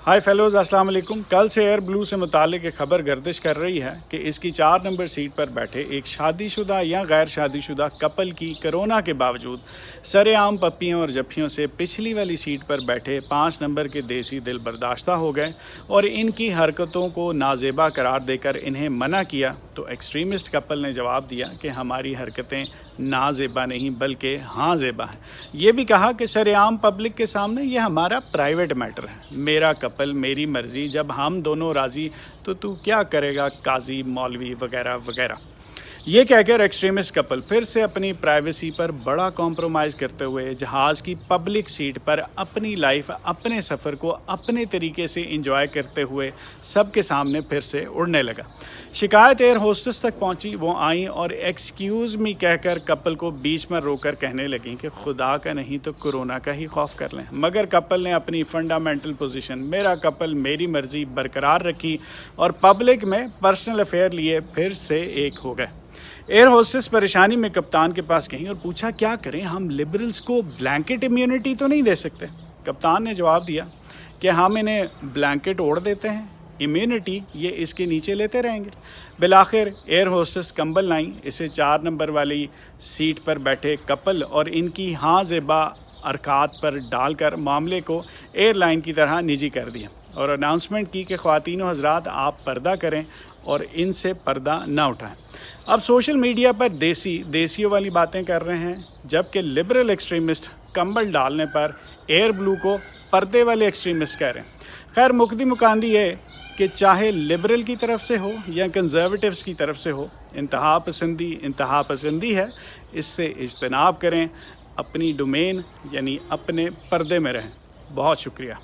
हाय fellows, अस्सलाम वालेकुम। कल से एयर ब्लू से मुतालिक एक खबर गर्दिश कर रही है कि इसकी 4 नंबर सीट पर बैठे एक शादीशुदा या गैर शादीशुदा कपल की कोरोना के बावजूद सरेआम पप्पियों और जफ्फियों से पिछली वाली सीट पर बैठे 5 नंबर के देसी दिल बर्दाश्ता हो गए और इनकी हरकतों को नाजेबा करार देकर इन्हें मना किया। तो एक्सट्रीमिस्ट कपल ने जवाब दिया कि हमारी हरकतें नाजेबा नहीं बल्कि हाँ ज़ेबा हैं। ये भी कहा कि सरेआम पब्लिक के सामने ये हमारा प्राइवेट मैटर है, मेरा कपल मेरी मर्ज़ी, जब हम दोनों राज़ी तो तू क्या करेगा काजी मौलवी वगैरह वगैरह। ये कहकर एक्सट्रीमिस्ट कपल फिर से अपनी प्राइवेसी पर बड़ा कॉम्प्रोमाइज़ करते हुए जहाज़ की पब्लिक सीट पर अपनी लाइफ, अपने सफ़र को अपने तरीके से इंजॉय करते हुए सबके सामने फिर से उड़ने लगा। शिकायत एयर होस्टेस तक पहुंची। वो आई और एक्सक्यूज़ मी कहकर कपल को बीच में रोकर कहने लगी कि खुदा का नहीं तो कोरोना का ही खौफ कर लें। मगर कपल ने अपनी फंडामेंटल पोजीशन, मेरा कपल मेरी मर्ज़ी, बरकरार रखी और पब्लिक में पर्सनल अफेयर लिए फिर से एक हो गए। एयर होस्टेस परेशानी में कप्तान के पास गई और पूछा क्या करें, हम लिबरल्स को ब्लैंकेट इम्यूनिटी तो नहीं दे सकते। कप्तान ने जवाब दिया कि हम इन्हें ब्लैंकेट ओढ़ देते हैं, इम्यूनिटी ये इसके नीचे लेते रहेंगे। बिलाखिर एयर होस्टेस कंबल लाई, इसे 4 नंबर वाली सीट पर बैठे कपल और इनकी हाँ ज़ेबा अरकात पर डालकर मामले को एयरलाइन की तरह निजी कर दिया और अनाउंसमेंट की कि ख़वातीनो हज़रात आप पर्दा करें और इनसे पर्दा ना उठाएं। अब सोशल मीडिया पर देसियों वाली बातें कर रहे हैं, जबकि लिबरल एक्सट्रीमिस्ट कंबल डालने पर एयर ब्लू को पर्दे वाले एक्सट्रीमिस्ट कह रहे हैं। खैर, मुकद्दी मुकांदी है कि चाहे लिबरल की तरफ से हो या कंजर्वेटिव्स की तरफ से हो, इंतहा पसंदी है, इससे इज्तनाब करें, अपनी डोमेन यानी अपने पर्दे में रहें। बहुत शुक्रिया।